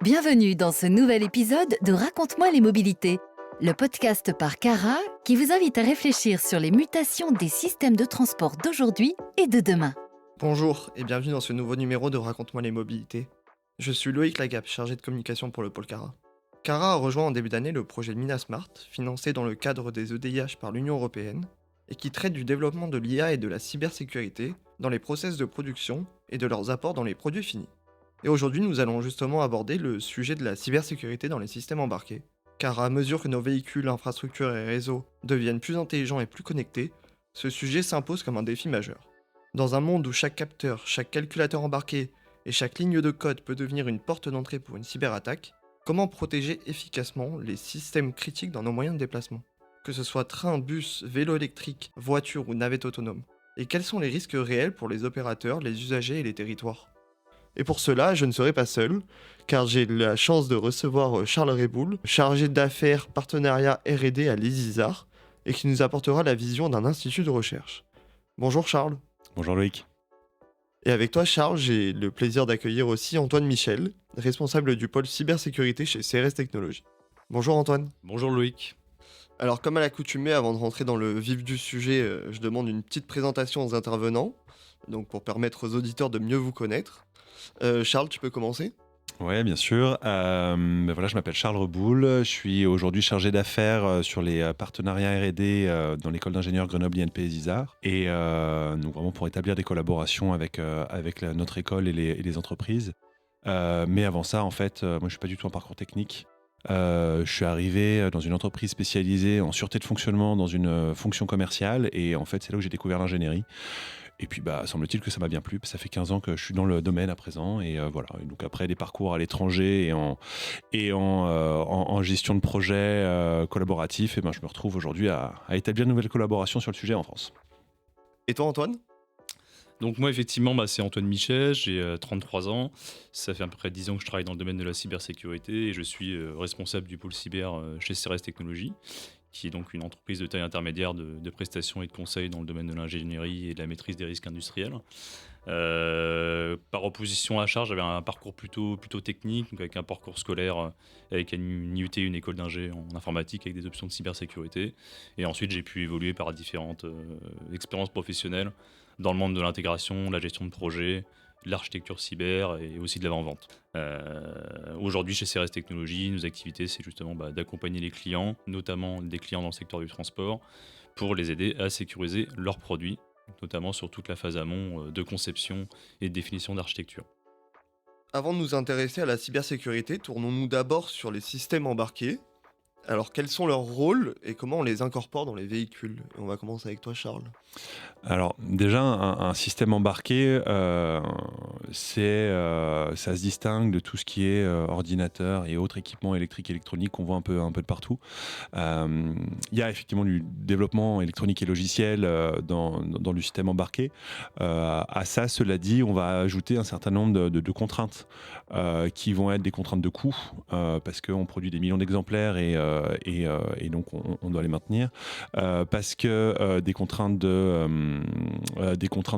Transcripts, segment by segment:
Bienvenue dans ce nouvel épisode de Raconte-moi les mobilités, le podcast par Cara qui vous invite à réfléchir sur les mutations des systèmes de transport d'aujourd'hui et de demain. Bonjour et bienvenue dans ce nouveau numéro de Raconte-moi les mobilités. Je suis Loïc Lagap, chargé de communication pour le pôle Cara. Cara a rejoint en début d'année le projet Minasmart, financé dans le cadre des EDIH par l'Union Européenne, et qui traite du développement de l'IA et de la cybersécurité dans les process de production et de leurs apports dans les produits finis. Et aujourd'hui, nous allons justement aborder le sujet de la cybersécurité dans les systèmes embarqués, car à mesure que nos véhicules, infrastructures et réseaux deviennent plus intelligents et plus connectés, ce sujet s'impose comme un défi majeur. Dans un monde où chaque capteur, chaque calculateur embarqué et chaque ligne de code peut devenir une porte d'entrée pour une cyberattaque, comment protéger efficacement les systèmes critiques dans nos moyens de déplacement ? Que ce soit train, bus, vélo électrique, voiture ou navette autonome. Et quels sont les risques réels pour les opérateurs, les usagers et les territoires ? Et pour cela, je ne serai pas seul, car j'ai la chance de recevoir Charles Réboul, chargé d'affaires partenariat R&D à l'ESISAR, et qui nous apportera la vision d'un institut de recherche. Bonjour Charles. Bonjour Loïc. Et avec toi Charles, j'ai le plaisir d'accueillir aussi Antoine Michel, responsable du pôle cybersécurité chez CRS Technologies. Bonjour Antoine. Bonjour Loïc. Alors comme à l'accoutumée, avant de rentrer dans le vif du sujet, je demande une petite présentation aux intervenants, donc pour permettre aux auditeurs de mieux vous connaître. Charles, tu peux commencer ? Oui, bien sûr. Voilà, je m'appelle Charles Réboul. Je suis aujourd'hui chargé d'affaires sur les partenariats R&D dans l'école d'ingénieurs Grenoble INP ESISAR. Et donc vraiment pour établir des collaborations avec notre école et les entreprises. Mais avant ça, en fait, moi je ne suis pas du tout en parcours technique. Je suis arrivé dans une entreprise spécialisée en sûreté de fonctionnement dans une fonction commerciale. Et en fait, c'est là où j'ai découvert l'ingénierie. Et puis, semble-t-il que ça m'a bien plu. Ça fait 15 ans que je suis dans le domaine à présent. Et voilà. Et donc, après des parcours à l'étranger et en gestion de projets collaboratifs, je me retrouve aujourd'hui à établir de nouvelles collaborations sur le sujet en France. Et toi, Antoine ? Donc moi, effectivement, c'est Antoine Michel, j'ai 33 ans. Ça fait à peu près 10 ans que je travaille dans le domaine de la cybersécurité et je suis responsable du pôle cyber chez CRS Technologies, qui est donc une entreprise de taille intermédiaire de prestations et de conseils dans le domaine de l'ingénierie et de la maîtrise des risques industriels. Par opposition à charge, j'avais un parcours plutôt technique, donc avec un parcours scolaire, avec une IUT, une école d'ingé en informatique avec des options de cybersécurité. Et ensuite, j'ai pu évoluer par différentes expériences professionnelles dans le monde de l'intégration, de la gestion de projet, de l'architecture cyber et aussi de l'avant-vente. Aujourd'hui, chez CRS Technologies, nos activités, c'est justement d'accompagner les clients, notamment des clients dans le secteur du transport, pour les aider à sécuriser leurs produits, notamment sur toute la phase amont de conception et de définition d'architecture. Avant de nous intéresser à la cybersécurité, tournons-nous d'abord sur les systèmes embarqués. Alors, quels sont leurs rôles et comment on les incorpore dans les véhicules ? Et on va commencer avec toi, Charles. Alors déjà, un système embarqué, ça se distingue de tout ce qui est ordinateur et autres équipements électriques et électroniques qu'on voit un peu de partout. Il y a effectivement du développement électronique et logiciel dans le système embarqué. À ça, cela dit, on va ajouter un certain nombre de contraintes qui vont être des contraintes de coût parce qu'on produit des millions d'exemplaires et donc on doit les maintenir. Parce que des contraintes de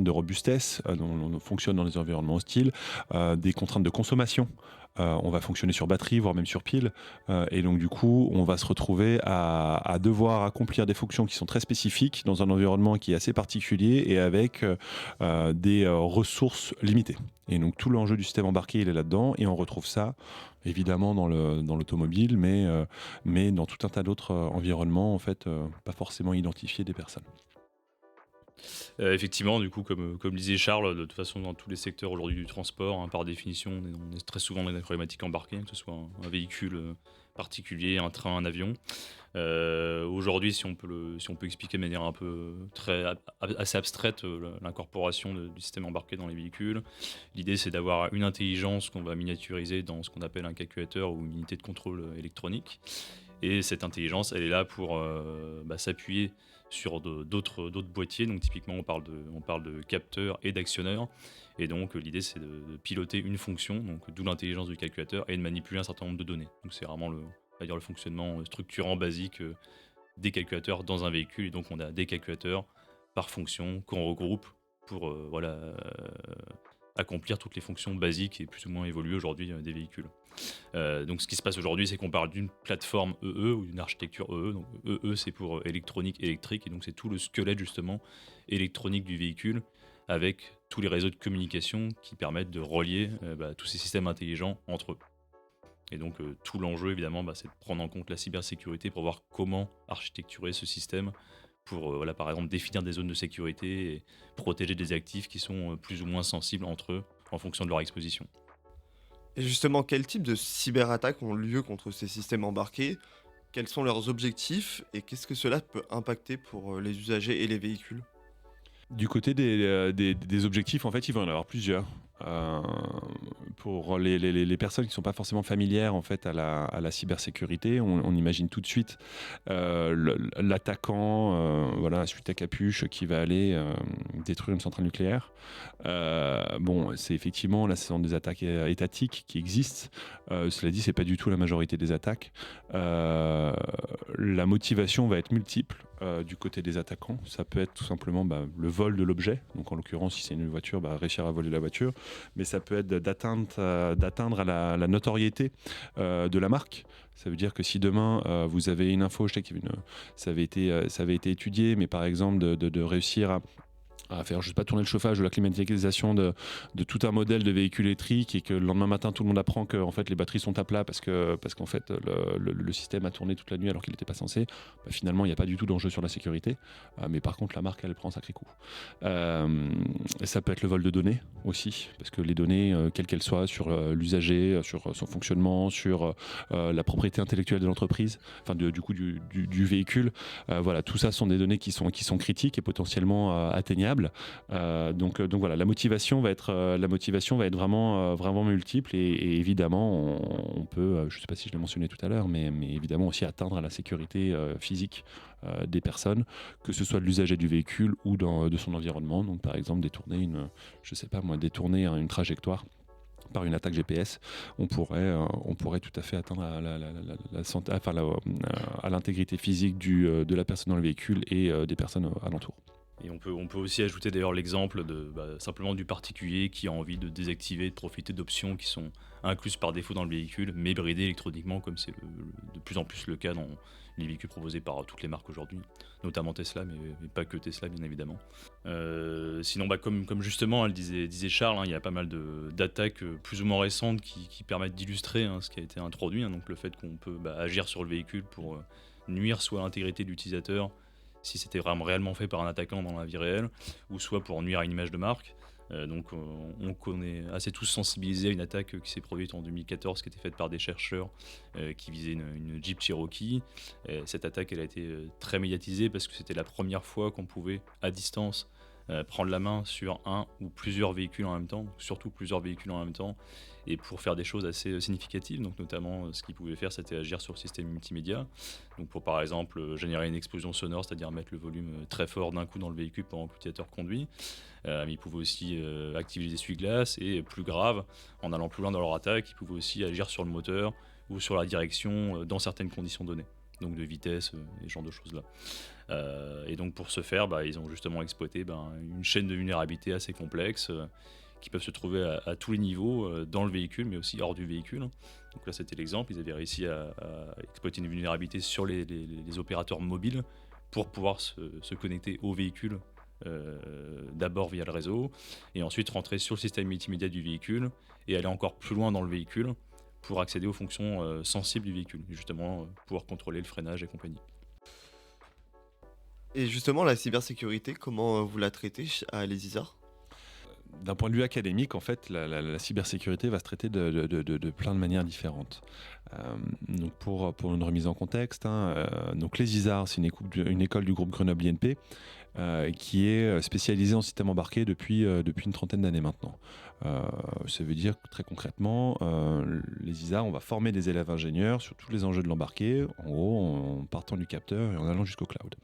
robustesse, on fonctionne dans des environnements hostiles, des contraintes de consommation. On va fonctionner sur batterie, voire même sur pile. Et donc, du coup, on va se retrouver à devoir accomplir des fonctions qui sont très spécifiques dans un environnement qui est assez particulier et avec des ressources limitées. Et donc, tout l'enjeu du système embarqué, il est là-dedans. Et on retrouve ça, évidemment, dans l'automobile, mais dans tout un tas d'autres environnements, en fait, pas forcément identifiés des personnes. Effectivement, du coup, comme disait Charles, de toute façon, dans tous les secteurs aujourd'hui du transport, par définition, on est très souvent dans des problématiques embarquées, que ce soit un véhicule particulier, un train, un avion. Aujourd'hui, si on peut expliquer de manière un peu assez abstraite l'incorporation du système embarqué dans les véhicules, l'idée c'est d'avoir une intelligence qu'on va miniaturiser dans ce qu'on appelle un calculateur ou une unité de contrôle électronique. Et cette intelligence, elle est là pour s'appuyer sur d'autres boîtiers. Donc typiquement, on parle de capteurs et d'actionneurs. Et donc l'idée, c'est de piloter une fonction, donc d'où l'intelligence du calculateur, et de manipuler un certain nombre de données. Donc c'est vraiment le fonctionnement structurant basique des calculateurs dans un véhicule. Et donc on a des calculateurs par fonction qu'on regroupe pour accomplir toutes les fonctions basiques et plus ou moins évoluées aujourd'hui des véhicules. Donc ce qui se passe aujourd'hui, c'est qu'on parle d'une plateforme EE ou d'une architecture EE. Donc EE, c'est pour électronique électrique, et donc c'est tout le squelette justement électronique du véhicule avec tous les réseaux de communication qui permettent de relier tous ces systèmes intelligents entre eux. Et donc tout l'enjeu évidemment, c'est de prendre en compte la cybersécurité pour voir comment architecturer ce système pour par exemple définir des zones de sécurité et protéger des actifs qui sont plus ou moins sensibles entre eux en fonction de leur exposition. Et justement, quel type de cyberattaques ont lieu contre ces systèmes embarqués? Quels sont leurs objectifs et qu'est-ce que cela peut impacter pour les usagers et les véhicules? Du côté des objectifs, en fait, il va y en avoir plusieurs. Pour les personnes qui ne sont pas forcément familières en fait, à la cybersécurité, on imagine tout de suite l'attaquant, suite à capuche, qui va aller détruire une centrale nucléaire. C'est effectivement, là, ce sont des attaques étatiques qui existent. Cela dit, ce n'est pas du tout la majorité des attaques. La motivation va être multiple. Du côté des attaquants, ça peut être tout simplement le vol de l'objet, donc en l'occurrence si c'est une voiture, réussir à voler la voiture, mais ça peut être d'atteindre à la notoriété de la marque. Ça veut dire que si demain vous avez une info, je sais qu'il y avait ça avait été étudié, mais par exemple de réussir à faire, je sais pas, tourner le chauffage ou la climatisation de tout un modèle de véhicule électrique, et que le lendemain matin tout le monde apprend que en fait les batteries sont à plat parce qu'en fait le système a tourné toute la nuit alors qu'il n'était pas censé. Finalement il n'y a pas du tout d'enjeu sur la sécurité, mais par contre la marque elle prend un sacré coup. Ça peut être le vol de données aussi, parce que les données quelles qu'elles soient sur l'usager, sur son fonctionnement, sur la propriété intellectuelle de l'entreprise, du véhicule, tout ça sont des données qui sont critiques et potentiellement atteignables. Donc voilà, la motivation va être vraiment multiple, et évidemment on peut, je ne sais pas si je l'ai mentionné tout à l'heure, mais évidemment aussi atteindre à la sécurité physique des personnes, que ce soit de l'usager du véhicule ou de son environnement. Donc par exemple détourner une trajectoire par une attaque GPS, on pourrait tout à fait atteindre à l'intégrité physique de la personne dans le véhicule et des personnes alentours. Et on peut aussi ajouter d'ailleurs l'exemple simplement du particulier qui a envie de désactiver, de profiter d'options qui sont incluses par défaut dans le véhicule, mais bridées électroniquement, comme c'est de plus en plus le cas dans les véhicules proposés par toutes les marques aujourd'hui, notamment Tesla, mais pas que Tesla bien évidemment. Sinon, comme justement le disait Charles, il y a pas mal d'attaques plus ou moins récentes qui permettent d'illustrer ce qui a été introduit, donc le fait qu'on peut agir sur le véhicule pour nuire soit à l'intégrité de l'utilisateur, si c'était vraiment réellement fait par un attaquant dans la vie réelle, ou soit pour nuire à une image de marque. Donc on connaît assez tous sensibilisés à une attaque qui s'est produite en 2014, qui était faite par des chercheurs qui visaient une Jeep Cherokee. Cette attaque elle a été très médiatisée parce que c'était la première fois qu'on pouvait à distance prendre la main sur un ou plusieurs véhicules en même temps, surtout plusieurs véhicules en même temps, et pour faire des choses assez significatives. Donc notamment ce qu'ils pouvaient faire, c'était agir sur le système multimédia, donc pour par exemple générer une explosion sonore, c'est-à-dire mettre le volume très fort d'un coup dans le véhicule pendant que l'utilisateur conduit. Mais ils pouvaient aussi activer les essuie-glaces, et plus grave, en allant plus loin dans leur attaque, ils pouvaient aussi agir sur le moteur ou sur la direction dans certaines conditions données, donc de vitesse et ce genre de choses là. Et donc pour ce faire, ils ont justement exploité une chaîne de vulnérabilité assez complexe qui peuvent se trouver à tous les niveaux dans le véhicule, mais aussi hors du véhicule. Donc là c'était l'exemple, ils avaient réussi à exploiter une vulnérabilité sur les opérateurs mobiles pour pouvoir se connecter au véhicule, d'abord via le réseau, et ensuite rentrer sur le système multimédia du véhicule et aller encore plus loin dans le véhicule pour accéder aux fonctions sensibles du véhicule, et justement pouvoir contrôler le freinage et compagnie. Et justement, la cybersécurité, comment vous la traitez à l'ESISAR ? D'un point de vue académique, en fait, la cybersécurité va se traiter de plein de manières différentes. Donc pour une remise en contexte, donc l'ESISAR, c'est une école du groupe Grenoble INP qui est spécialisée en système embarqué depuis une trentaine d'années maintenant. Ça veut dire que très concrètement, l'ESISAR, on va former des élèves ingénieurs sur tous les enjeux de l'embarqué, en gros en partant du capteur et en allant jusqu'au cloud,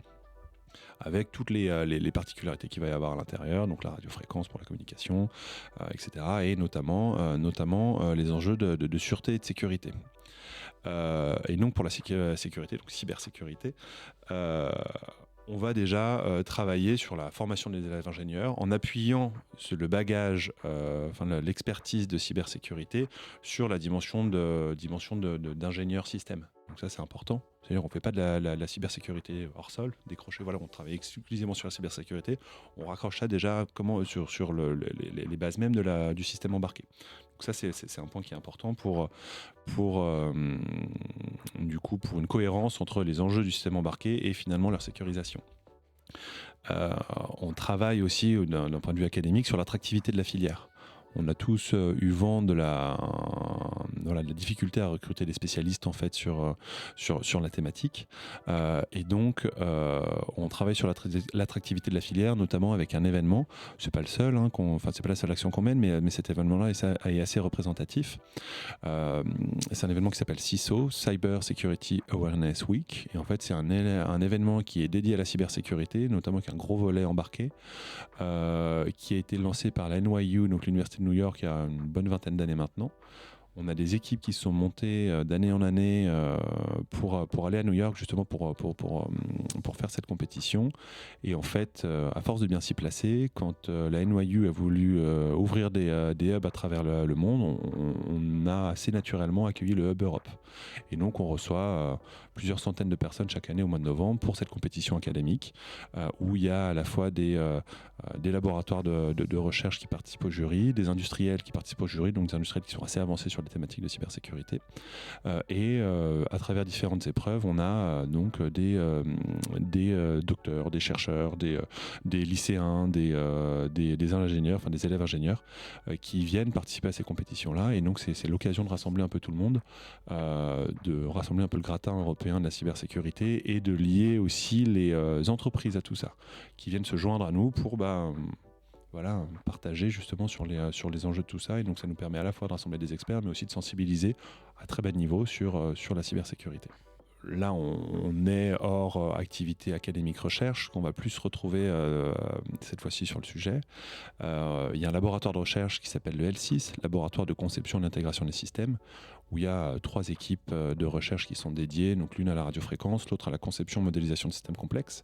avec toutes les particularités qu'il va y avoir à l'intérieur, donc la radiofréquence pour la communication, etc. Et notamment les enjeux de sûreté et de sécurité. Et donc pour la sécurité, donc cybersécurité, on va déjà travailler sur la formation des élèves ingénieurs en appuyant le bagage, l'expertise de cybersécurité sur la dimension d'ingénieur système. Donc ça, c'est important. C'est-à-dire qu'on ne fait pas de la cybersécurité hors sol, décroché, voilà, on travaille exclusivement sur la cybersécurité. On raccroche ça déjà sur les bases même du système embarqué. Donc ça, c'est un point qui est important pour une cohérence entre les enjeux du système embarqué et finalement leur sécurisation. On travaille aussi d'un point de vue académique sur l'attractivité de la filière. On a tous eu vent de la difficulté à recruter des spécialistes en fait sur la thématique, et donc on travaille sur l'attractivité de la filière, notamment avec un événement. C'est pas le seul, c'est pas la seule action qu'on mène, mais cet événement-là est assez représentatif. C'est un événement qui s'appelle CISO, Cyber Security Awareness Week, et en fait c'est un événement qui est dédié à la cybersécurité, notamment avec un gros volet embarqué, qui a été lancé par la NYU, donc l'université de New York, il y a une bonne vingtaine d'années maintenant. On a des équipes qui se sont montées d'année en année pour aller à New York justement pour faire cette compétition. Et en fait, à force de bien s'y placer, quand la NYU a voulu ouvrir des hubs à travers le monde, on a assez naturellement accueilli le hub Europe. Et donc on reçoit plusieurs centaines de personnes chaque année au mois de novembre pour cette compétition académique où il y a à la fois des laboratoires de recherche qui participent au jury, des industriels qui participent au jury, donc des industriels qui sont assez avancés sur les thématiques de cybersécurité. Et à travers différentes épreuves, on a donc des docteurs, des chercheurs, des lycéens, des ingénieurs, enfin des élèves ingénieurs qui viennent participer à ces compétitions-là. Et donc c'est l'occasion de rassembler un peu tout le monde, de rassembler un peu le gratin européen de la cybersécurité et de lier aussi les entreprises à tout ça, qui viennent se joindre à nous pour partager justement sur les enjeux de tout ça. Et donc ça nous permet à la fois de rassembler des experts, mais aussi de sensibiliser à très bas niveau sur la cybersécurité. Là, on est hors activité académique recherche, qu'on va plus retrouver cette fois-ci sur le sujet. Il y a un laboratoire de recherche qui s'appelle le L6, laboratoire de conception et d'intégration des systèmes, où il y a 3 équipes de recherche qui sont dédiées, donc l'une à la radiofréquence, l'autre à la conception et modélisation de systèmes complexes,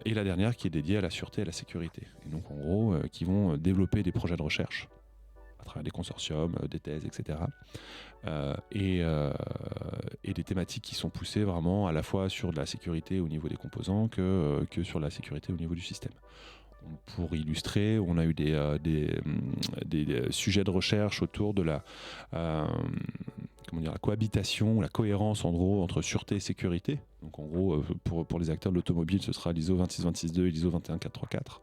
et la dernière qui est dédiée à la sûreté et à la sécurité. Et donc en gros, qui vont développer des projets de recherche à travers des consortiums, des thèses, etc. Et des thématiques qui sont poussées vraiment à la fois sur de la sécurité au niveau des composants que sur la sécurité au niveau du système. Pour illustrer, on a eu des sujets de recherche autour de la cohabitation, la cohérence en gros entre sûreté et sécurité. Donc en gros, pour les acteurs de l'automobile, ce sera l'ISO 26262 et l'ISO 21434.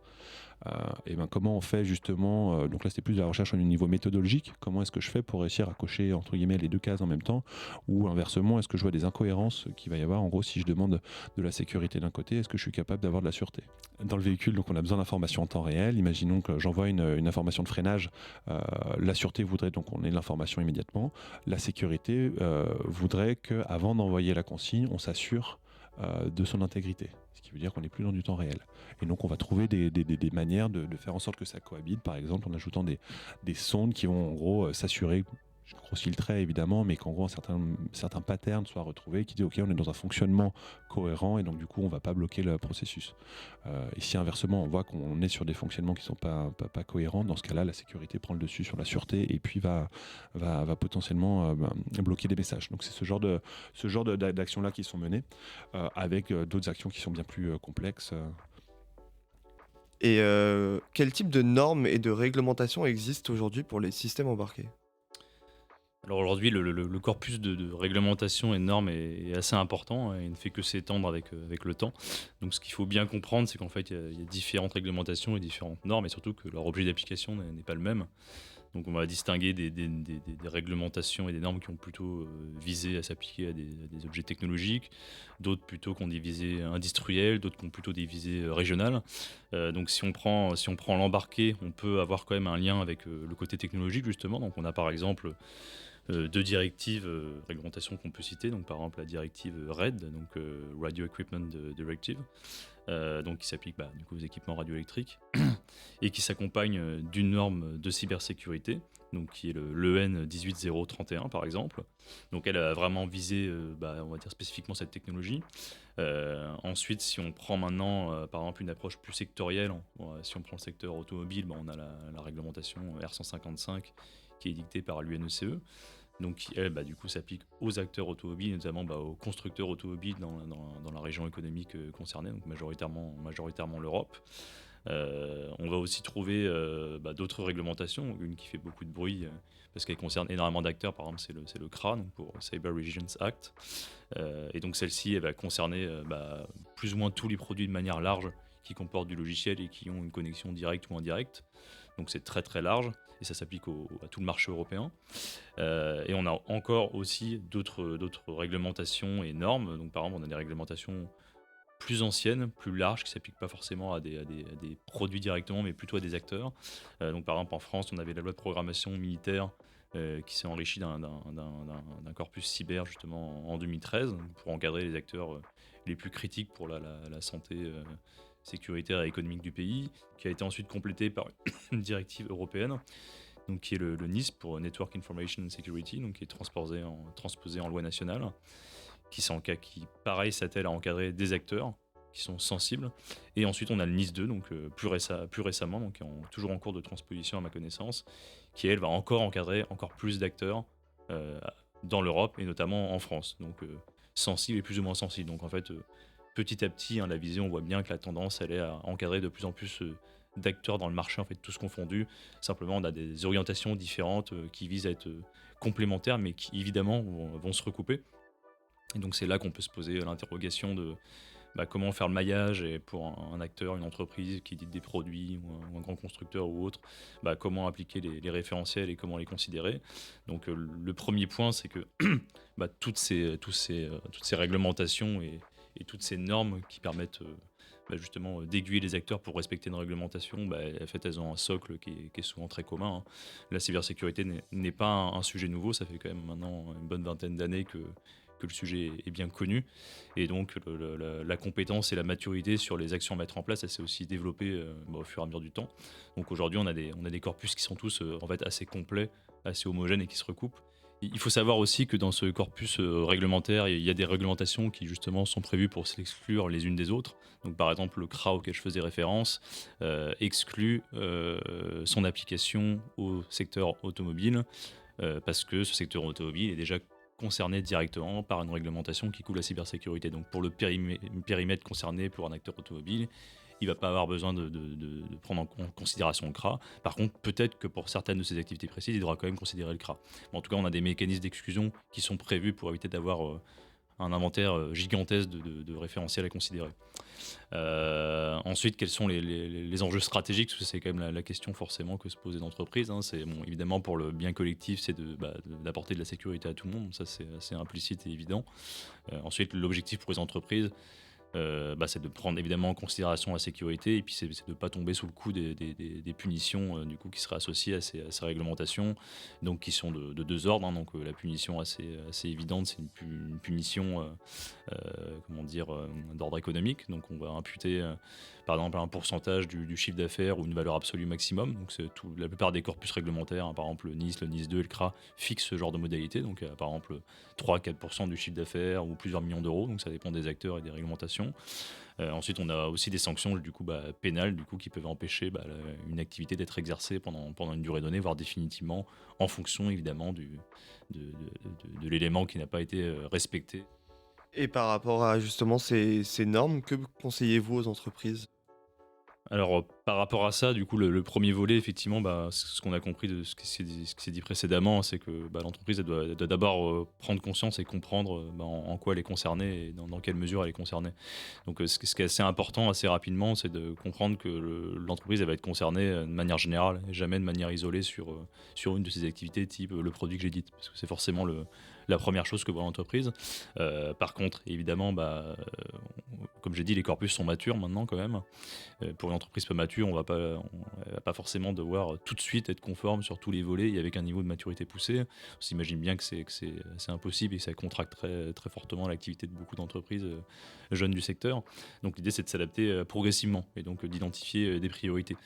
Et comment on fait justement, donc là c'était plus de la recherche au niveau méthodologique, comment est-ce que je fais pour réussir à cocher entre guillemets les 2 cases en même temps, ou inversement, est-ce que je vois des incohérences qu'il va y avoir, en gros si je demande de la sécurité d'un côté, est-ce que je suis capable d'avoir de la sûreté. Dans le véhicule, donc on a besoin d'informations en temps réel, imaginons que j'envoie une information de freinage, la sûreté voudrait donc qu'on ait l'information immédiatement, la sécurité voudrait qu'avant d'envoyer la consigne, on s'assure de son intégrité, ce qui veut dire qu'on n'est plus dans du temps réel. Et donc on va trouver des manières de faire en sorte que ça cohabite, par exemple en ajoutant des sondes qui vont en gros s'assurer, je grossis le trait évidemment, mais qu'en gros certains patterns soient retrouvés, qui disent ok, on est dans un fonctionnement cohérent et donc du coup on ne va pas bloquer le processus. Et si inversement on voit qu'on est sur des fonctionnements qui ne sont pas cohérents, dans ce cas-là la sécurité prend le dessus sur la sûreté et puis va potentiellement bloquer des messages. Donc c'est ce genre d'actions-là qui sont menées avec d'autres actions qui sont bien plus complexes. Et quel type de normes et de réglementations existent aujourd'hui pour les systèmes embarqués ? Alors aujourd'hui, le corpus de réglementation et de normes est assez important et ne fait que s'étendre avec le temps. Donc ce qu'il faut bien comprendre, c'est qu'en fait, il y a différentes réglementations et différentes normes, et surtout que leur objet d'application n'est pas le même. Donc on va distinguer des réglementations et des normes qui ont plutôt visé à s'appliquer à des objets technologiques, d'autres plutôt qui ont des visées industrielles, d'autres qui ont plutôt des visées régionales. Donc si on prend l'embarqué, on peut avoir quand même un lien avec le côté technologique justement. Donc on a par exemple deux directives réglementation qu'on peut citer, donc par exemple la directive RED, donc Radio Equipment Directive, donc qui s'applique du coup aux équipements radioélectriques et qui s'accompagne d'une norme de cybersécurité, donc qui est l'EN 18031 par exemple. Donc elle a vraiment visé, on va dire spécifiquement cette technologie. Ensuite, si on prend maintenant par exemple une approche plus sectorielle, si on prend le secteur automobile, on a la réglementation R155 qui est dictée par l'UNECE. Donc qui, elle, du coup, s'applique aux acteurs automobiles, notamment aux constructeurs automobiles dans la région économique concernée, donc majoritairement l'Europe. On va aussi trouver d'autres réglementations, une qui fait beaucoup de bruit parce qu'elle concerne énormément d'acteurs, par exemple c'est le CRA, donc pour Cyber Resilience Act, et donc celle-ci elle va concerner plus ou moins tous les produits de manière large qui comportent du logiciel et qui ont une connexion directe ou indirecte, donc c'est très très large et ça s'applique à tout le marché européen. Et on a encore aussi d'autres réglementations et normes, donc par exemple on a des réglementations plus anciennes, plus larges, qui ne s'appliquent pas forcément à des produits directement, mais plutôt à des acteurs. Donc par exemple en France, on avait la loi de programmation militaire qui s'est enrichie d'un corpus cyber justement en 2013 pour encadrer les acteurs les plus critiques pour la santé sécuritaire et économique du pays, qui a été ensuite complété par une directive européenne, donc qui est le NIS pour Network Information Security, donc qui est transposé en loi nationale, qui pareil s'attelle à encadrer des acteurs qui sont sensibles. Et ensuite on a le NIS 2, donc plus récemment, donc toujours en cours de transposition à ma connaissance, qui elle va encore encadrer encore plus d'acteurs dans l'Europe et notamment en France, donc sensibles et plus ou moins sensibles. Donc en fait petit à petit, la vision, on voit bien que la tendance elle est à encadrer de plus en plus d'acteurs dans le marché, en fait tous confondus. Simplement on a des orientations différentes qui visent à être complémentaires mais qui évidemment vont se recouper. Et donc c'est là qu'on peut se poser l'interrogation de comment faire le maillage, et pour un acteur, une entreprise qui dit des produits ou un grand constructeur ou autre, comment appliquer les référentiels et comment les considérer. Donc le premier point, c'est que toutes ces réglementations et toutes ces normes qui permettent justement d'aiguiller les acteurs pour respecter une réglementation, en fait, elles ont un socle qui est souvent très commun. La cybersécurité n'est pas un sujet nouveau, ça fait quand même maintenant une bonne vingtaine d'années que le sujet est bien connu, et donc la compétence et la maturité sur les actions à mettre en place, elle s'est aussi développée au fur et à mesure du temps. Donc aujourd'hui on a des corpus qui sont tous en fait assez complets, assez homogènes et qui se recoupent. Il faut savoir aussi que dans ce corpus réglementaire, il y a des réglementations qui justement sont prévues pour s'exclure les unes des autres. Donc par exemple le CRA auquel je faisais référence exclut son application au secteur automobile parce que ce secteur automobile est déjà concerné directement par une réglementation qui couvre la cybersécurité. Donc pour le périmètre concerné pour un acteur automobile, il ne va pas avoir besoin de prendre en considération le CRA. Par contre, peut-être que pour certaines de ses activités précises, il devra quand même considérer le CRA. Mais en tout cas, on a des mécanismes d'exclusion qui sont prévus pour éviter d'avoir un inventaire gigantesque de référentiels à considérer. Ensuite, quels sont les enjeux stratégiques? Parce que c'est quand même la question forcément que se posent les entreprises. C'est évidemment pour le bien collectif, c'est d'apporter de la sécurité à tout le monde. Ça, c'est assez implicite et évident. Ensuite, l'objectif pour les entreprises, c'est de prendre évidemment en considération la sécurité, et puis c'est de ne pas tomber sous le coup des punitions du coup, qui seraient associées à ces réglementations, donc qui sont de deux ordres. Donc la punition assez évidente, c'est une punition d'ordre économique. Donc on va imputer par exemple un pourcentage du chiffre d'affaires ou une valeur absolue maximum. Donc la plupart des corpus réglementaires, par exemple le NIS 2 et le CRA, fixent ce genre de modalité. Donc par exemple 3-4% du chiffre d'affaires ou plusieurs millions d'euros, donc ça dépend des acteurs et des réglementations. Ensuite, on a aussi des sanctions pénales qui peuvent empêcher une activité d'être exercée pendant une durée donnée, voire définitivement, en fonction évidemment de l'élément qui n'a pas été respecté. Et par rapport à justement ces normes, que conseillez-vous aux entreprises? Alors, par rapport à ça, du coup, le premier volet, effectivement, ce qu'on a compris de ce qui s'est dit précédemment, c'est que l'entreprise elle doit d'abord prendre conscience et comprendre en quoi elle est concernée et dans quelle mesure elle est concernée. Donc, ce qui est assez important assez rapidement, c'est de comprendre que l'entreprise elle va être concernée de manière générale et jamais de manière isolée sur une de ses activités, type le produit que j'ai dit, parce que c'est forcément la première chose que voit l'entreprise. Par contre, évidemment, comme j'ai dit, les corpus sont matures maintenant quand même. Pour une entreprise peu mature, on va pas forcément devoir tout de suite être conforme sur tous les volets et avec un niveau de maturité poussé. On s'imagine bien que c'est impossible et que ça contracte très, très fortement l'activité de beaucoup d'entreprises jeunes du secteur. Donc l'idée, c'est de s'adapter progressivement et donc d'identifier des priorités.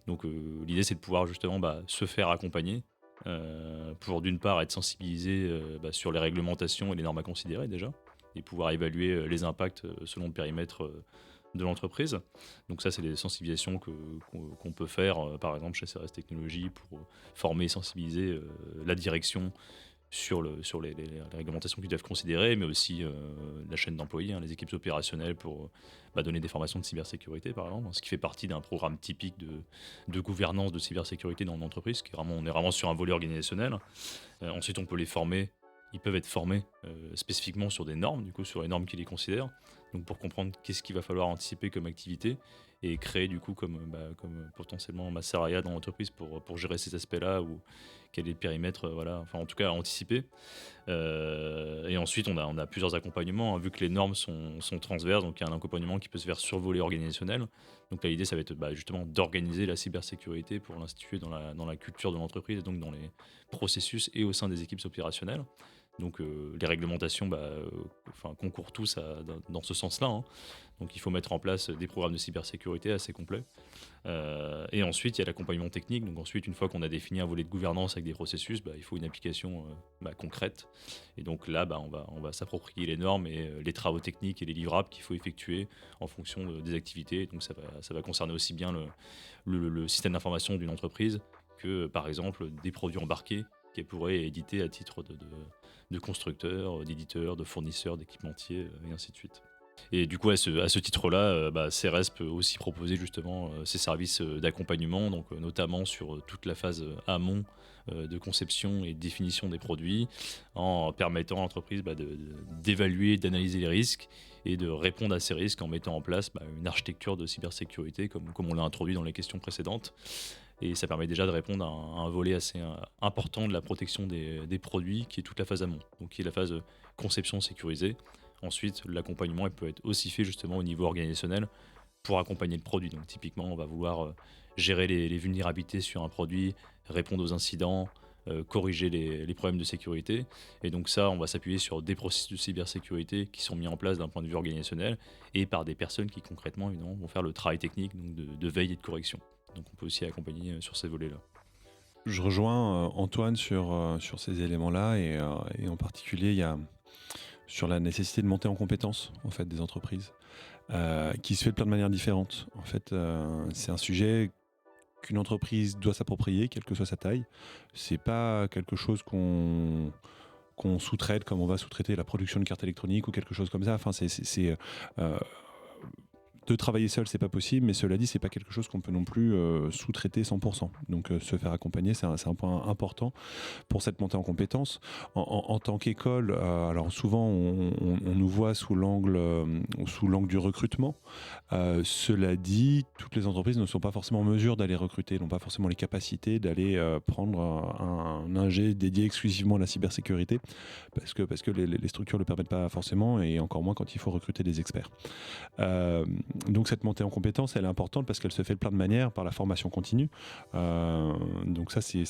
Donc l'idée, c'est de pouvoir justement se faire accompagner pour d'une part être sensibilisé sur les réglementations et les normes à considérer déjà, et pouvoir évaluer les impacts selon le périmètre de l'entreprise. Donc ça, c'est des sensibilisations qu'on peut faire, par exemple chez CRS Technologies, pour former et sensibiliser la direction sur les réglementations qu'ils doivent considérer, mais aussi la chaîne d'employés, les équipes opérationnelles pour donner des formations de cybersécurité, par exemple, ce qui fait partie d'un programme typique de gouvernance de cybersécurité dans l'entreprise, on est vraiment sur un volet organisationnel. Ensuite, on peut les former. Ils peuvent être formés spécifiquement sur des normes, du coup, sur les normes qui les considèrent, donc pour comprendre qu'est-ce qu'il va falloir anticiper comme activité et créer du coup comme potentiellement masseraia dans l'entreprise pour gérer ces aspects-là, ou quel est le périmètre, enfin en tout cas à anticiper. Et ensuite on a plusieurs accompagnements, vu que les normes sont transverses, donc il y a un accompagnement qui peut se faire sur volet organisationnel. Donc là l'idée, ça va être justement d'organiser la cybersécurité pour l'instituer dans la culture de l'entreprise, et donc dans les processus et au sein des équipes opérationnelles. Donc les réglementations concourent tous dans ce sens-là. Donc il faut mettre en place des programmes de cybersécurité assez complets. Et ensuite, il y a l'accompagnement technique. Donc ensuite, une fois qu'on a défini un volet de gouvernance avec des processus, il faut une application concrète. Et donc là, on va s'approprier les normes et les travaux techniques et les livrables qu'il faut effectuer en fonction des activités. Donc ça va concerner aussi bien le système d'information d'une entreprise que, par exemple, des produits embarqués qu'elle pourrait éditer à titre de constructeur, d'éditeur, de fournisseur, d'équipementier, et ainsi de suite. Et du coup, à ce titre-là, CRS peut aussi proposer justement ses services d'accompagnement, donc notamment sur toute la phase amont de conception et de définition des produits, en permettant à l'entreprise d'évaluer, d'analyser les risques et de répondre à ces risques en mettant en place une architecture de cybersécurité, comme on l'a introduit dans les questions précédentes. Et ça permet déjà de répondre à un volet assez important de la protection des produits, qui est toute la phase amont, donc qui est la phase conception sécurisée. Ensuite, l'accompagnement peut être aussi fait justement au niveau organisationnel pour accompagner le produit. Donc typiquement, on va vouloir gérer les vulnérabilités sur un produit, répondre aux incidents, corriger les problèmes de sécurité. Et donc ça, on va s'appuyer sur des processus de cybersécurité qui sont mis en place d'un point de vue organisationnel et par des personnes qui concrètement évidemment, vont faire le travail technique, donc de veille et de correction. Donc on peut aussi accompagner sur ces volets-là. Je rejoins Antoine sur ces éléments-là, et en particulier, il y a sur la nécessité de monter en compétences en fait, des entreprises, qui se fait de plein de manières différentes. En fait, c'est un sujet qu'une entreprise doit s'approprier, quelle que soit sa taille. C'est pas quelque chose qu'on sous-traite comme on va sous-traiter la production de cartes électroniques ou quelque chose comme ça. Enfin, de travailler seul, c'est pas possible, mais cela dit, c'est pas quelque chose qu'on peut non plus sous-traiter 100%. Donc se faire accompagner, c'est un point important pour cette montée en compétences. En tant qu'école, alors souvent on nous voit sous l'angle du recrutement. Cela dit, toutes les entreprises ne sont pas forcément en mesure d'aller recruter, n'ont pas forcément les capacités d'aller prendre un ingé dédié exclusivement à la cybersécurité, parce que les structures ne le permettent pas forcément, et encore moins quand il faut recruter des experts. Donc cette montée en compétences, elle est importante parce qu'elle se fait de plein de manières, par la formation continue. Donc ça c'est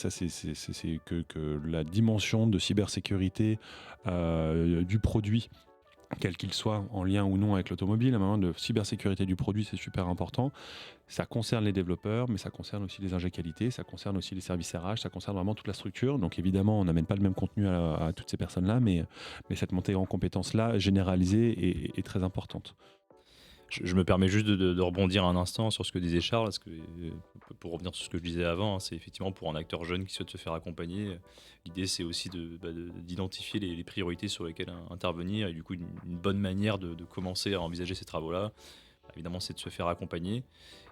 que la dimension de cybersécurité du produit, quel qu'il soit, en lien ou non avec l'automobile, à un moment de cybersécurité du produit, c'est super important. Ça concerne les développeurs, mais ça concerne aussi les ingés qualité, ça concerne aussi les services RH, ça concerne vraiment toute la structure. Donc évidemment, on n'amène pas le même contenu à toutes ces personnes-là, mais cette montée en compétences-là, généralisée, est très importante. Je me permets juste de rebondir un instant sur ce que disait Charles, parce que, pour revenir sur ce que je disais avant, c'est effectivement pour un acteur jeune qui souhaite se faire accompagner, l'idée c'est aussi d'identifier les priorités sur lesquelles intervenir, et du coup une bonne manière de commencer à envisager ces travaux-là, évidemment, c'est de se faire accompagner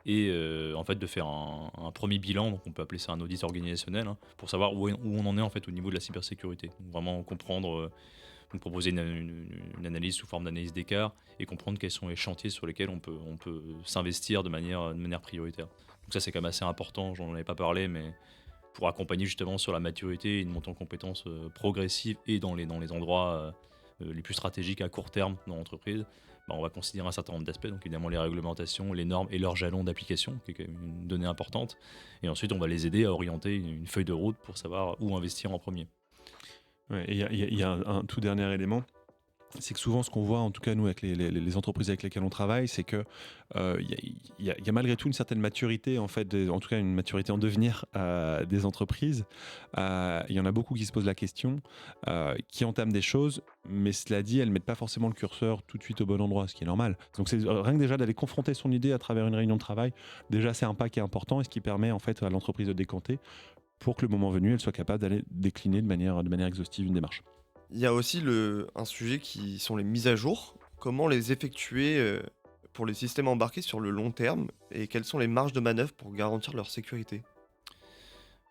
et en fait de faire un premier bilan, donc on peut appeler ça un audit organisationnel, pour savoir où on en est en fait au niveau de la cybersécurité, donc vraiment comprendre. Donc proposer une analyse sous forme d'analyse d'écart et comprendre quels sont les chantiers sur lesquels on peut s'investir de manière prioritaire. Donc ça c'est quand même assez important, j'en avais pas parlé, mais pour accompagner justement sur la maturité et une montée en compétences progressive et dans les endroits les plus stratégiques à court terme dans l'entreprise, on va considérer un certain nombre d'aspects, donc évidemment les réglementations, les normes et leurs jalons d'application, qui est quand même une donnée importante. Et ensuite, on va les aider à orienter une feuille de route pour savoir où investir en premier. Ouais, et il y a un tout dernier élément. C'est que souvent, ce qu'on voit, en tout cas nous, avec les entreprises avec lesquelles on travaille, c'est que il y a malgré tout une certaine maturité, en fait, en tout cas une maturité en devenir des entreprises. Il y en a beaucoup qui se posent la question, qui entament des choses, mais cela dit, elles ne mettent pas forcément le curseur tout de suite au bon endroit, ce qui est normal. Donc c'est rien que déjà d'aller confronter son idée à travers une réunion de travail, déjà c'est un pas qui est important et ce qui permet en fait à l'entreprise de décanter pour que le moment venu, elle soit capable d'aller décliner de manière exhaustive une démarche. Il y a aussi un sujet qui sont les mises à jour. Comment les effectuer pour les systèmes embarqués sur le long terme et quelles sont les marges de manœuvre pour garantir leur sécurité?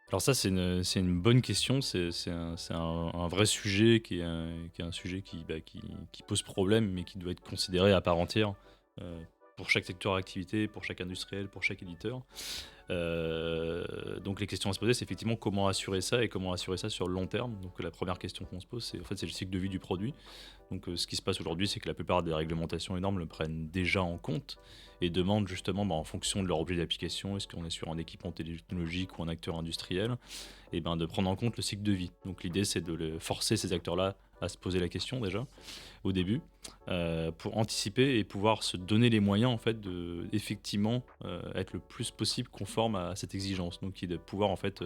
Alors ça, c'est une bonne question. C'est un vrai sujet qui est un sujet qui pose problème, mais qui doit être considéré à part entière pour chaque secteur d'activité, pour chaque industriel, pour chaque éditeur. Donc les questions à se poser, c'est effectivement comment assurer ça et comment assurer ça sur le long terme. Donc la première question qu'on se pose, c'est le cycle de vie du produit. Donc ce qui se passe aujourd'hui, c'est que la plupart des réglementations et normes le prennent déjà en compte et demandent justement en fonction de leur objet d'application, est-ce qu'on est sur un équipement technologique ou un acteur industriel, et de prendre en compte le cycle de vie. Donc l'idée, c'est de forcer ces acteurs-là à se poser la question déjà au début pour anticiper et pouvoir se donner les moyens en fait de effectivement être le plus possible conforme à cette exigence, donc qui est de pouvoir en fait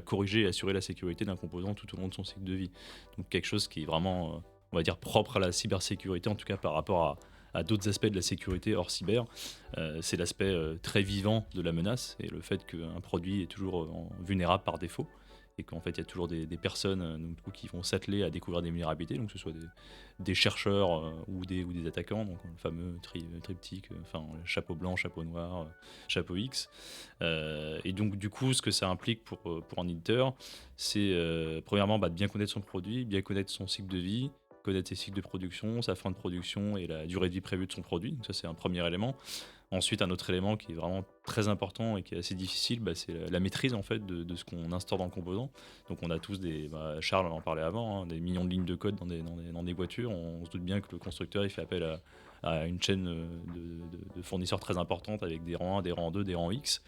corriger et assurer la sécurité d'un composant tout au long de son cycle de vie. Donc quelque chose qui est vraiment on va dire propre à la cybersécurité, en tout cas par rapport à d'autres aspects de la sécurité hors cyber. C'est l'aspect très vivant de la menace et le fait qu'un produit est toujours vulnérable par défaut et qu'en fait il y a toujours des personnes qui vont s'atteler à découvrir des vulnérabilités, donc que ce soit des chercheurs ou des attaquants, donc le fameux triptyque, chapeau blanc, chapeau noir, chapeau X. Et donc du coup ce que ça implique pour un éditeur, c'est premièrement de bien connaître son produit, bien connaître son cycle de vie, connaître ses cycles de production, sa fin de production et la durée de vie prévue de son produit. Donc ça, c'est un premier élément. Ensuite, un autre élément qui est vraiment très important et qui est assez difficile, c'est la maîtrise en fait de ce qu'on instaure dans le composant. Donc on a tous Charles en parlait avant, des millions de lignes de code dans des voitures. On se doute bien que le constructeur il fait appel à une chaîne de fournisseurs très importante avec des rangs 1, des rangs 2, des rangs X.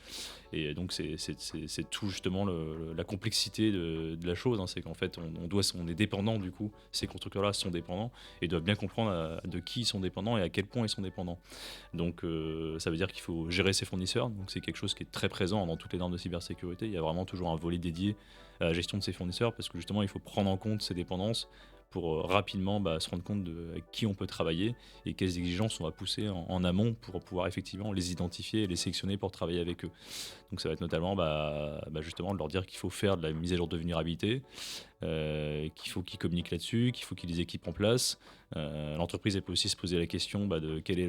Et donc c'est tout justement la complexité de la chose, hein. C'est qu'en fait on est dépendant du coup, ces constructeurs-là sont dépendants et doivent bien comprendre de qui ils sont dépendants et à quel point ils sont dépendants. Donc ça veut dire qu'il faut gérer ses fournisseurs, donc c'est quelque chose qui est très présent dans toutes les normes de cybersécurité. Il y a vraiment toujours un volet dédié à la gestion de ses fournisseurs parce que justement il faut prendre en compte ces dépendances pour rapidement se rendre compte avec qui on peut travailler et quelles exigences on va pousser en amont pour pouvoir effectivement les identifier et les sélectionner pour travailler avec eux. Donc ça va être notamment justement de leur dire qu'il faut faire de la mise à jour de vulnérabilité, qu'il faut qu'ils communiquent là-dessus, qu'il faut qu'ils les équipent en place. L'entreprise elle peut aussi se poser la question de quelle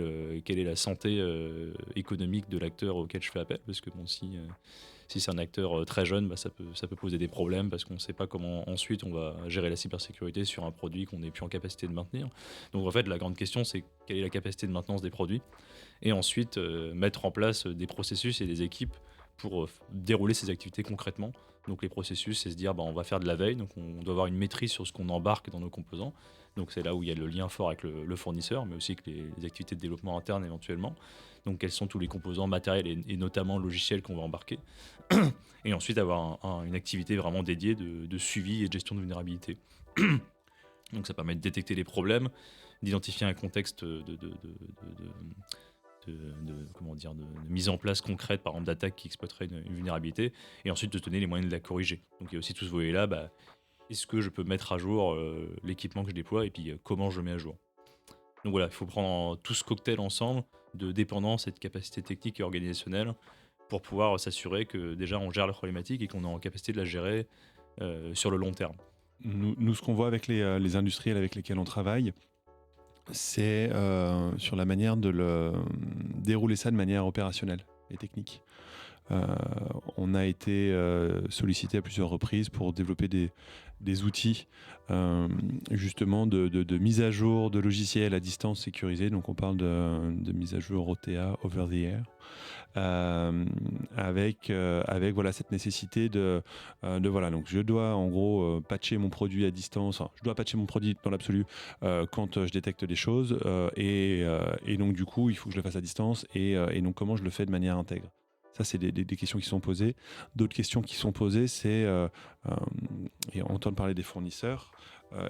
est la santé économique de l'acteur auquel je fais appel, parce que si c'est un acteur très jeune, ça peut poser des problèmes parce qu'on ne sait pas comment ensuite on va gérer la cybersécurité sur un produit qu'on n'est plus en capacité de maintenir. Donc en fait, la grande question, c'est quelle est la capacité de maintenance des produits et ensuite mettre en place des processus et des équipes pour dérouler ces activités concrètement. Donc les processus, c'est se dire on va faire de la veille, donc on doit avoir une maîtrise sur ce qu'on embarque dans nos composants. Donc c'est là où il y a le lien fort avec le fournisseur, mais aussi avec les activités de développement interne éventuellement. Donc quels sont tous les composants matériels et notamment logiciels qu'on va embarquer. Et ensuite avoir une activité vraiment dédiée de suivi et de gestion de vulnérabilité. Donc ça permet de détecter les problèmes, d'identifier un contexte de mise en place concrète, par exemple d'attaque qui exploiterait une vulnérabilité, et ensuite de donner les moyens de la corriger. Donc il y a aussi tout ce volet-là, est-ce que je peux mettre à jour l'équipement que je déploie et puis comment je mets à jour. Donc voilà, il faut prendre tout ce cocktail ensemble de dépendance et de capacité technique et organisationnelle pour pouvoir s'assurer que déjà on gère la problématique et qu'on est en capacité de la gérer sur le long terme. Nous, ce qu'on voit avec les industriels avec lesquels on travaille, c'est sur la manière de dérouler ça de manière opérationnelle et technique. On a été sollicité à plusieurs reprises pour développer des outils justement de mise à jour de logiciels à distance sécurisés. Donc on parle de mise à jour OTA, over the air, avec voilà, cette nécessité de voilà, donc je dois en gros patcher mon produit à distance. Enfin, je dois patcher mon produit dans l'absolu quand je détecte des choses et donc du coup il faut que je le fasse à distance et donc comment je le fais de manière intègre. Ça, c'est des questions qui sont posées. D'autres questions qui sont posées, c'est, et on entend parler des fournisseurs,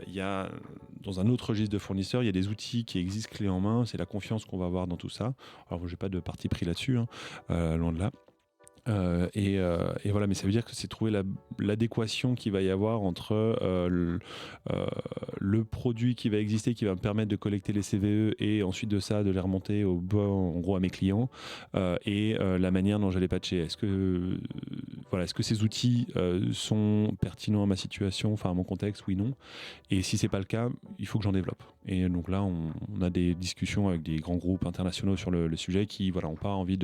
il y a, dans un autre registre de fournisseurs, il y a des outils qui existent clés en main, c'est la confiance qu'on va avoir dans tout ça. Alors, je n'ai pas de parti pris là-dessus, loin de là. Et voilà, mais ça veut dire que c'est trouver l'adéquation qu'il va y avoir entre le produit qui va exister, qui va me permettre de collecter les CVE et ensuite de ça de les remonter en gros à mes clients et la manière dont je les patcher. Est-ce que ces outils sont pertinents à ma situation, enfin à mon contexte, oui, non. Et si c'est pas le cas, il faut que j'en développe. Et donc là, on a des discussions avec des grands groupes internationaux sur le sujet qui n'ont pas envie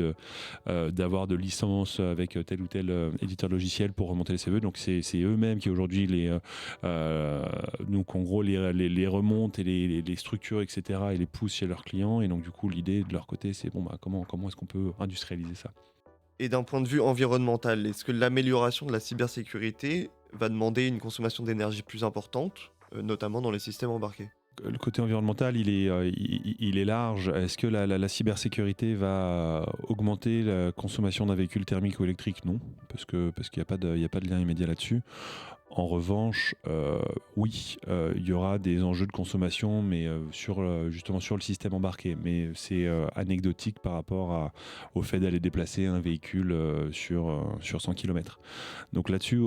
d'avoir de licence avec tel ou tel éditeur logiciel pour remonter les CVE. Donc c'est eux-mêmes qui aujourd'hui donc en gros les remontent et les structurent, etc. et les poussent chez leurs clients. Et donc du coup l'idée de leur côté c'est comment est-ce qu'on peut industrialiser ça. Et d'un point de vue environnemental, est-ce que l'amélioration de la cybersécurité va demander une consommation d'énergie plus importante, notamment dans les systèmes embarqués ? Le côté environnemental, il est large. Est-ce que la cybersécurité va augmenter la consommation d'un véhicule thermique ou électrique ? Non, parce qu'il n'y a pas de lien immédiat là-dessus. En revanche, oui, il y aura des enjeux de consommation, mais justement sur le système embarqué. Mais c'est anecdotique par rapport au fait d'aller déplacer un véhicule sur 100 km. Donc là-dessus,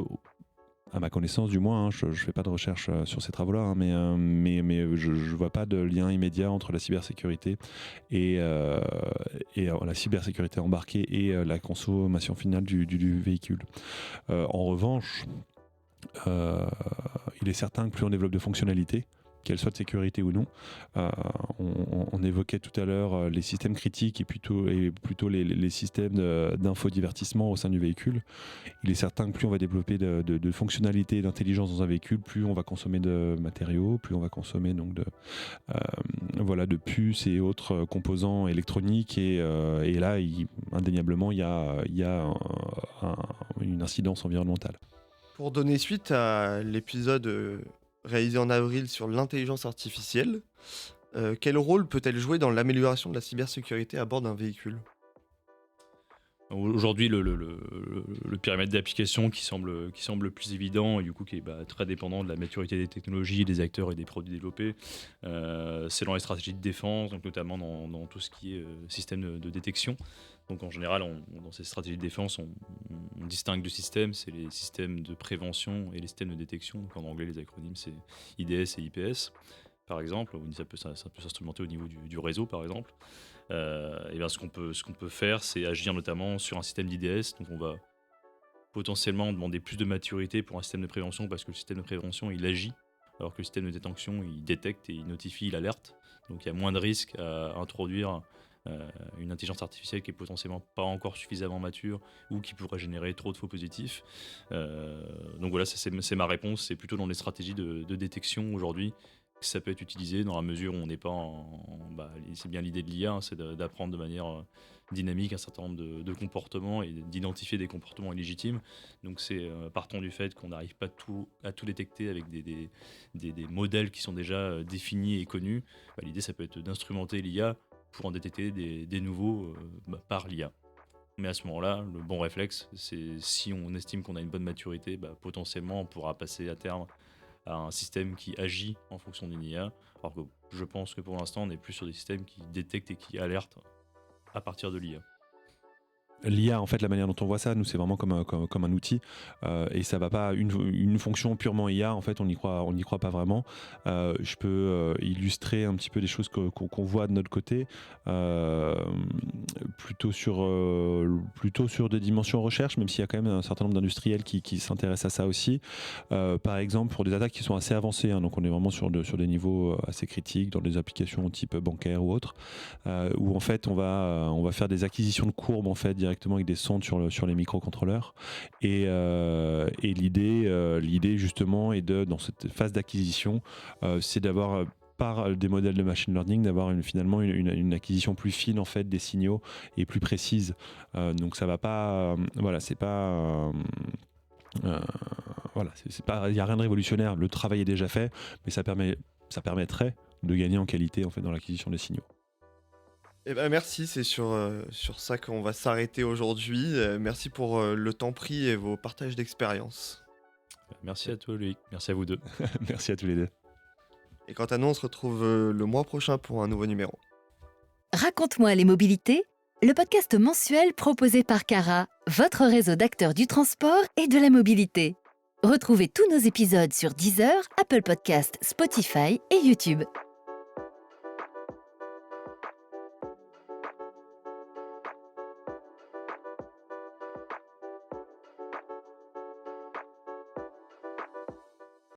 à ma connaissance du moins, je ne fais pas de recherche sur ces travaux-là, mais je ne vois pas de lien immédiat entre la cybersécurité et la cybersécurité embarquée et la consommation finale du véhicule. En revanche, il est certain que plus on développe de fonctionnalités, qu'elles soient de sécurité ou non, on évoquait tout à l'heure les systèmes critiques et plutôt les systèmes d'infodivertissement au sein du véhicule. Il est certain que plus on va développer de fonctionnalités et d'intelligence dans un véhicule, plus on va consommer de matériaux, plus on va consommer donc de puces et autres composants électroniques et là indéniablement il y a une incidence environnementale. Pour donner suite à l'épisode réalisé en avril sur l'intelligence artificielle, quel rôle peut-elle jouer dans l'amélioration de la cybersécurité à bord d'un véhicule ? Aujourd'hui, le périmètre d'application qui semble le plus évident et du coup qui est très dépendant de la maturité des technologies, des acteurs et des produits développés, c'est dans les stratégies de défense, donc notamment dans tout ce qui est système de détection. Donc en général, dans ces stratégies de défense, on distingue deux systèmes, c'est les systèmes de prévention et les systèmes de détection. Donc en anglais, les acronymes, c'est IDS et IPS, par exemple. Ça peut s'instrumenter au niveau du réseau, par exemple. Et bien ce qu'on peut faire, c'est agir notamment sur un système d'IDS. Donc on va potentiellement demander plus de maturité pour un système de prévention parce que le système de prévention, il agit, alors que le système de détection, il détecte et il notifie, il alerte. Donc il y a moins de risques à introduire une intelligence artificielle qui est potentiellement pas encore suffisamment mature ou qui pourrait générer trop de faux positifs. Donc voilà, c'est ma réponse. C'est plutôt dans les stratégies de détection aujourd'hui que ça peut être utilisé dans la mesure où on n'est pas c'est bien l'idée de l'IA, c'est d'apprendre de manière dynamique un certain nombre de comportements et d'identifier des comportements illégitimes. Donc c'est partant du fait qu'on n'arrive pas à tout détecter avec des modèles qui sont déjà définis et connus. L'idée, ça peut être d'instrumenter l'IA pour en détecter des nouveaux par l'IA. Mais à ce moment-là, le bon réflexe, c'est si on estime qu'on a une bonne maturité, potentiellement on pourra passer à terme à un système qui agit en fonction d'une IA, alors que je pense que pour l'instant on est plus sur des systèmes qui détectent et qui alertent à partir de l'IA. L'IA, en fait, la manière dont on voit ça, nous, c'est vraiment comme un outil, et ça va pas une fonction purement IA. En fait, on n'y croit pas vraiment. Je peux illustrer un petit peu des choses qu'on voit de notre côté, plutôt sur des dimensions recherche, même s'il y a quand même un certain nombre d'industriels qui s'intéressent à ça aussi. Par exemple, pour des attaques qui sont assez avancées, donc on est vraiment sur des niveaux assez critiques dans des applications type bancaire ou autre, où en fait on va faire des acquisitions de courbes en fait directement avec des sondes sur les microcontrôleurs. Et l'idée justement est dans cette phase d'acquisition, c'est d'avoir par des modèles de machine learning, d'avoir finalement une acquisition plus fine en fait des signaux et plus précise. Donc ça va pas, c'est pas. Il n'y a rien de révolutionnaire. Le travail est déjà fait, mais ça permettrait de gagner en qualité en fait dans l'acquisition des signaux. Eh ben merci, c'est sur ça qu'on va s'arrêter aujourd'hui. Merci pour le temps pris et vos partages d'expérience. Merci à toi, Loïc. Merci à vous deux. Merci à tous les deux. Et quant à nous, on se retrouve le mois prochain pour un nouveau numéro. Raconte-moi les mobilités, le podcast mensuel proposé par Cara, votre réseau d'acteurs du transport et de la mobilité. Retrouvez tous nos épisodes sur Deezer, Apple Podcasts, Spotify et YouTube.